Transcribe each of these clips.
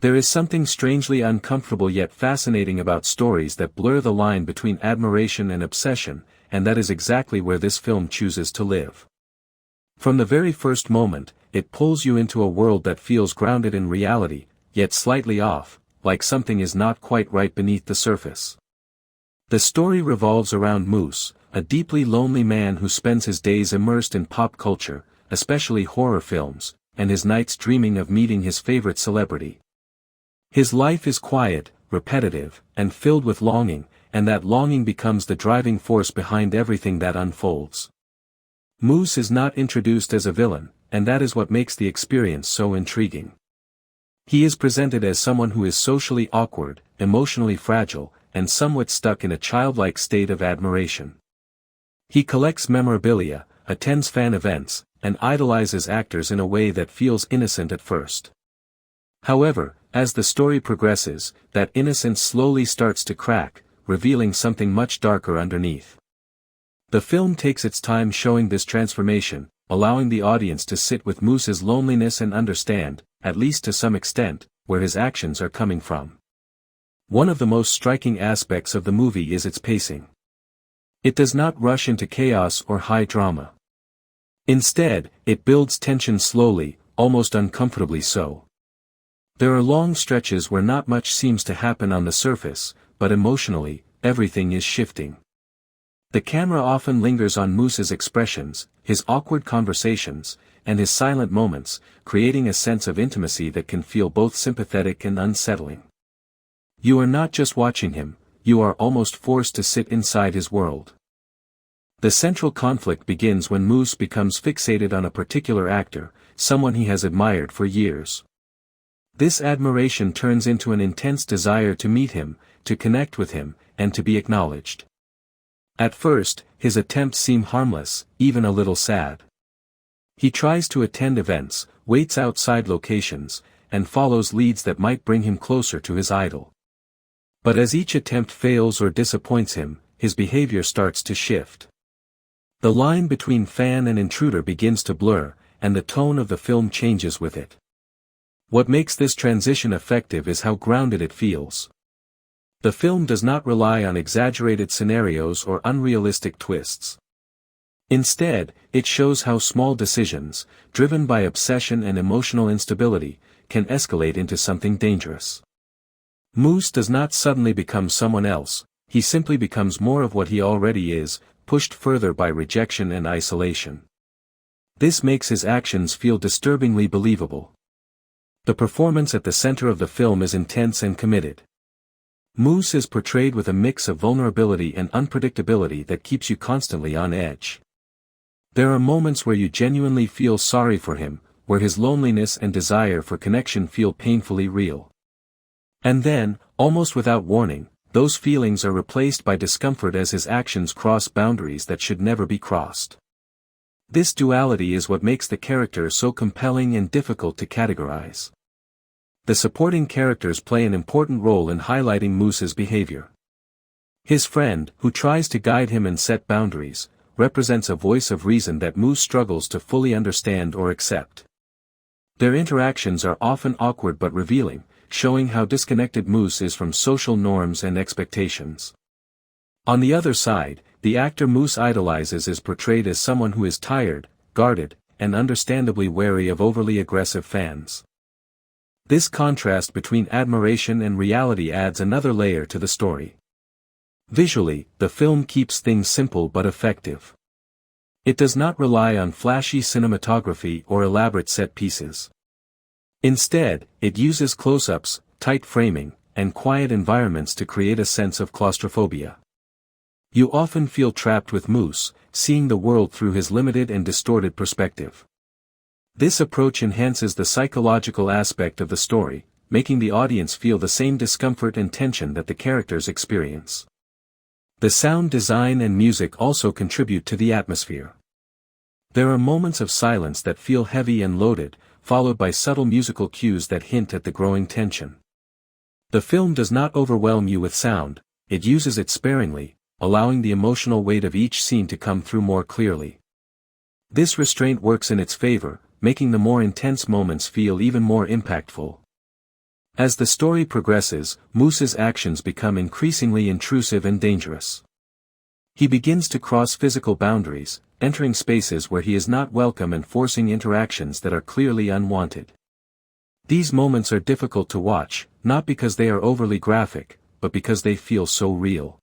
There is something strangely uncomfortable yet fascinating about stories that blur the line between admiration and obsession, and that is exactly where this film chooses to live. From the very first moment, it pulls you into a world that feels grounded in reality, yet slightly off, like something is not quite right beneath the surface. The story revolves around Moose, a deeply lonely man who spends his days immersed in pop culture, especially horror films, and his nights dreaming of meeting his favorite celebrity. His life is quiet, repetitive, and filled with longing, and that longing becomes the driving force behind everything that unfolds. Moose is not introduced as a villain, and that is what makes the experience so intriguing. He is presented as someone who is socially awkward, emotionally fragile, and somewhat stuck in a childlike state of admiration. He collects memorabilia, attends fan events, and idolizes actors in a way that feels innocent at first. However, as the story progresses, that innocence slowly starts to crack, revealing something much darker underneath. The film takes its time showing this transformation, allowing the audience to sit with Moose's loneliness and understand, at least to some extent, where his actions are coming from. One of the most striking aspects of the movie is its pacing. It does not rush into chaos or high drama. Instead, it builds tension slowly, almost uncomfortably so. There are long stretches where not much seems to happen on the surface, but emotionally, everything is shifting. The camera often lingers on Moose's expressions, his awkward conversations, and his silent moments, creating a sense of intimacy that can feel both sympathetic and unsettling. You are not just watching him, you are almost forced to sit inside his world. The central conflict begins when Moose becomes fixated on a particular actor, someone he has admired for years. This admiration turns into an intense desire to meet him, to connect with him, and to be acknowledged. At first, his attempts seem harmless, even a little sad. He tries to attend events, waits outside locations, and follows leads that might bring him closer to his idol. But as each attempt fails or disappoints him, his behavior starts to shift. The line between fan and intruder begins to blur, and the tone of the film changes with it. What makes this transition effective is how grounded it feels. The film does not rely on exaggerated scenarios or unrealistic twists. Instead, it shows how small decisions, driven by obsession and emotional instability, can escalate into something dangerous. Moose does not suddenly become someone else, he simply becomes more of what he already is, pushed further by rejection and isolation. This makes his actions feel disturbingly believable. The performance at the center of the film is intense and committed. Moose is portrayed with a mix of vulnerability and unpredictability that keeps you constantly on edge. There are moments where you genuinely feel sorry for him, where his loneliness and desire for connection feel painfully real. And then, almost without warning, those feelings are replaced by discomfort as his actions cross boundaries that should never be crossed. This duality is what makes the character so compelling and difficult to categorize. The supporting characters play an important role in highlighting Moose's behavior. His friend, who tries to guide him and set boundaries, represents a voice of reason that Moose struggles to fully understand or accept. Their interactions are often awkward but revealing, showing how disconnected Moose is from social norms and expectations. On the other side, the actor Moose idolizes is portrayed as someone who is tired, guarded, and understandably wary of overly aggressive fans. This contrast between admiration and reality adds another layer to the story. Visually, the film keeps things simple but effective. It does not rely on flashy cinematography or elaborate set pieces. Instead, it uses close-ups, tight framing, and quiet environments to create a sense of claustrophobia. You often feel trapped with Moose, seeing the world through his limited and distorted perspective. This approach enhances the psychological aspect of the story, making the audience feel the same discomfort and tension that the characters experience. The sound design and music also contribute to the atmosphere. There are moments of silence that feel heavy and loaded, followed by subtle musical cues that hint at the growing tension. The film does not overwhelm you with sound, it uses it sparingly, allowing the emotional weight of each scene to come through more clearly. This restraint works in its favor, making the more intense moments feel even more impactful. As the story progresses, Moose's actions become increasingly intrusive and dangerous. He begins to cross physical boundaries, entering spaces where he is not welcome and forcing interactions that are clearly unwanted. These moments are difficult to watch, not because they are overly graphic, but because they feel so real.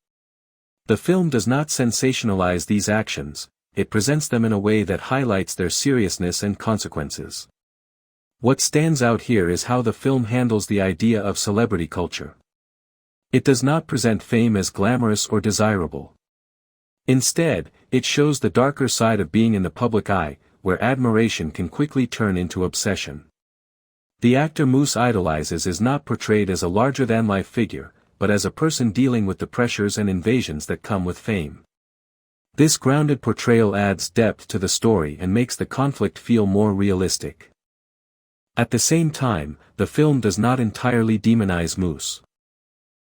The film does not sensationalize these actions, it presents them in a way that highlights their seriousness and consequences. What stands out here is how the film handles the idea of celebrity culture. It does not present fame as glamorous or desirable. Instead, it shows the darker side of being in the public eye, where admiration can quickly turn into obsession. The actor Moose idolizes is not portrayed as a larger-than-life figure, but as a person dealing with the pressures and invasions that come with fame. This grounded portrayal adds depth to the story and makes the conflict feel more realistic. At the same time, the film does not entirely demonize Moose.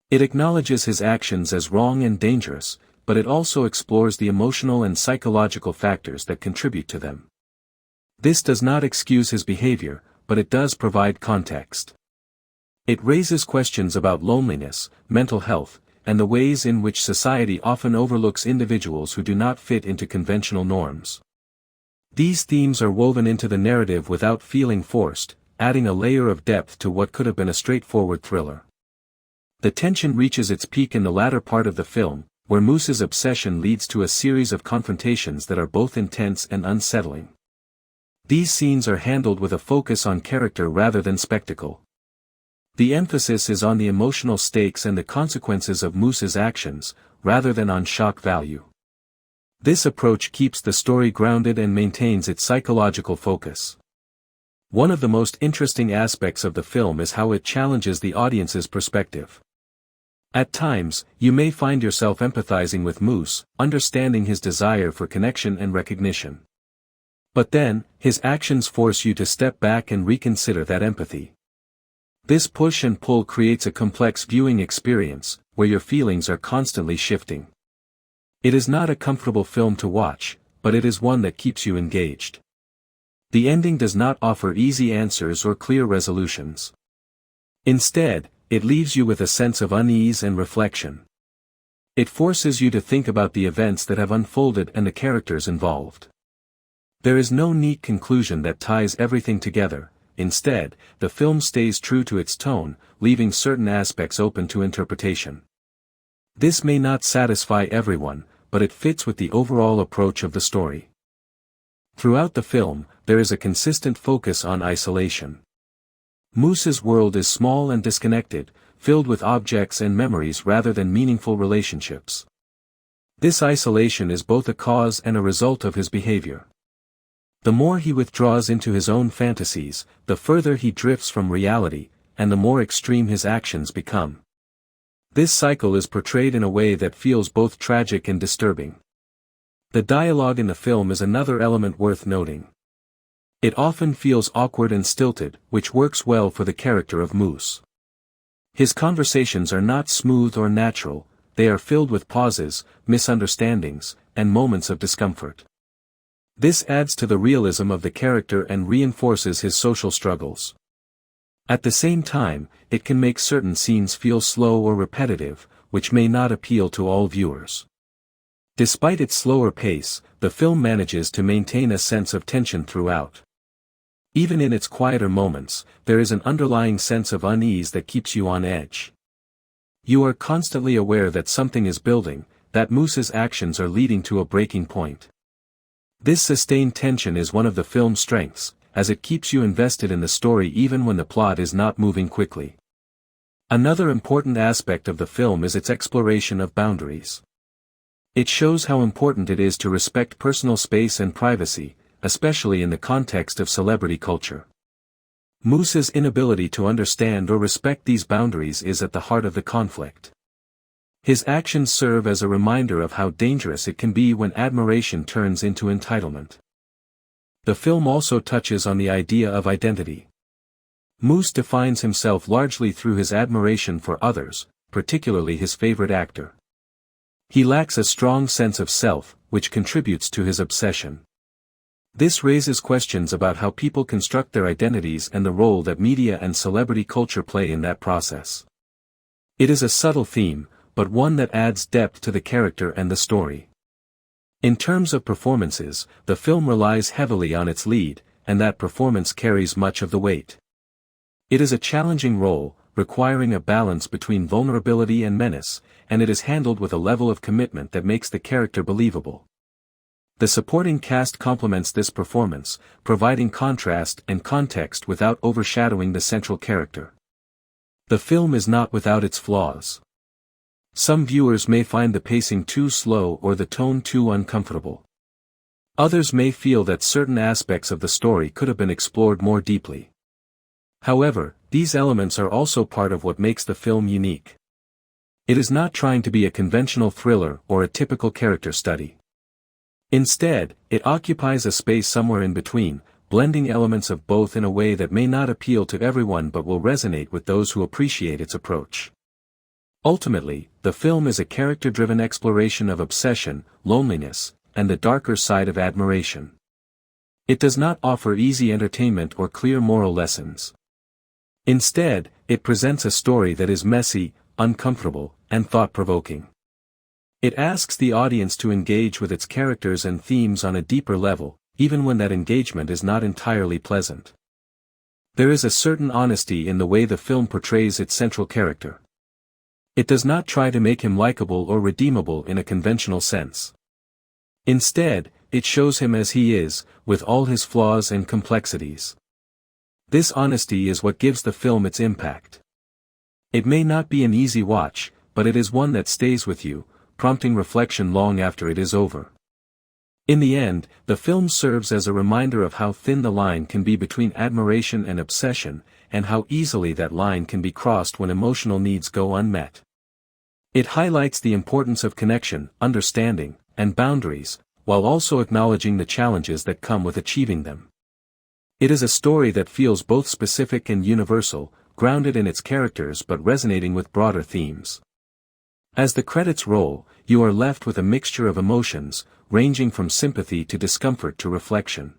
It acknowledges his actions as wrong and dangerous, but it also explores the emotional and psychological factors that contribute to them. This does not excuse his behavior, but it does provide context. It raises questions about loneliness, mental health, and the ways in which society often overlooks individuals who do not fit into conventional norms. These themes are woven into the narrative without feeling forced, adding a layer of depth to what could have been a straightforward thriller. The tension reaches its peak in the latter part of the film, where Moose's obsession leads to a series of confrontations that are both intense and unsettling. These scenes are handled with a focus on character rather than spectacle. The emphasis is on the emotional stakes and the consequences of Moose's actions, rather than on shock value. This approach keeps the story grounded and maintains its psychological focus. One of the most interesting aspects of the film is how it challenges the audience's perspective. At times, you may find yourself empathizing with Moose, understanding his desire for connection and recognition. But then, his actions force you to step back and reconsider that empathy. This push and pull creates a complex viewing experience, where your feelings are constantly shifting. It is not a comfortable film to watch, but it is one that keeps you engaged. The ending does not offer easy answers or clear resolutions. Instead, it leaves you with a sense of unease and reflection. It forces you to think about the events that have unfolded and the characters involved. There is no neat conclusion that ties everything together. Instead, the film stays true to its tone, leaving certain aspects open to interpretation. This may not satisfy everyone, but it fits with the overall approach of the story. Throughout the film, there is a consistent focus on isolation. Moose's world is small and disconnected, filled with objects and memories rather than meaningful relationships. This isolation is both a cause and a result of his behavior. The more he withdraws into his own fantasies, the further he drifts from reality, and the more extreme his actions become. This cycle is portrayed in a way that feels both tragic and disturbing. The dialogue in the film is another element worth noting. It often feels awkward and stilted, which works well for the character of Moose. His conversations are not smooth or natural, they are filled with pauses, misunderstandings, and moments of discomfort. This adds to the realism of the character and reinforces his social struggles. At the same time, it can make certain scenes feel slow or repetitive, which may not appeal to all viewers. Despite its slower pace, the film manages to maintain a sense of tension throughout. Even in its quieter moments, there is an underlying sense of unease that keeps you on edge. You are constantly aware that something is building, that Moose's actions are leading to a breaking point. This sustained tension is one of the film's strengths, as it keeps you invested in the story even when the plot is not moving quickly. Another important aspect of the film is its exploration of boundaries. It shows how important it is to respect personal space and privacy, especially in the context of celebrity culture. Moose's inability to understand or respect these boundaries is at the heart of the conflict. His actions serve as a reminder of how dangerous it can be when admiration turns into entitlement. The film also touches on the idea of identity. Moose defines himself largely through his admiration for others, particularly his favorite actor. He lacks a strong sense of self, which contributes to his obsession. This raises questions about how people construct their identities and the role that media and celebrity culture play in that process. It is a subtle theme, but one that adds depth to the character and the story. In terms of performances, the film relies heavily on its lead, and that performance carries much of the weight. It is a challenging role, requiring a balance between vulnerability and menace, and it is handled with a level of commitment that makes the character believable. The supporting cast complements this performance, providing contrast and context without overshadowing the central character. The film is not without its flaws. Some viewers may find the pacing too slow or the tone too uncomfortable. Others may feel that certain aspects of the story could have been explored more deeply. However, these elements are also part of what makes the film unique. It is not trying to be a conventional thriller or a typical character study. Instead, it occupies a space somewhere in between, blending elements of both in a way that may not appeal to everyone but will resonate with those who appreciate its approach. Ultimately, the film is a character-driven exploration of obsession, loneliness, and the darker side of admiration. It does not offer easy entertainment or clear moral lessons. Instead, it presents a story that is messy, uncomfortable, and thought-provoking. It asks the audience to engage with its characters and themes on a deeper level, even when that engagement is not entirely pleasant. There is a certain honesty in the way the film portrays its central character. It does not try to make him likable or redeemable in a conventional sense. Instead, it shows him as he is, with all his flaws and complexities. This honesty is what gives the film its impact. It may not be an easy watch, but it is one that stays with you, prompting reflection long after it is over. In the end, the film serves as a reminder of how thin the line can be between admiration and obsession, and how easily that line can be crossed when emotional needs go unmet. It highlights the importance of connection, understanding, and boundaries, while also acknowledging the challenges that come with achieving them. It is a story that feels both specific and universal, grounded in its characters but resonating with broader themes. As the credits roll, you are left with a mixture of emotions, ranging from sympathy to discomfort to reflection.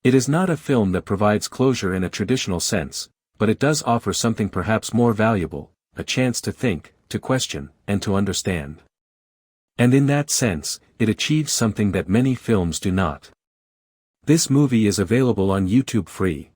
It is not a film that provides closure in a traditional sense, but it does offer something perhaps more valuable, a chance to think, to question, and to understand. And in that sense, it achieves something that many films do not. This movie is available on YouTube free.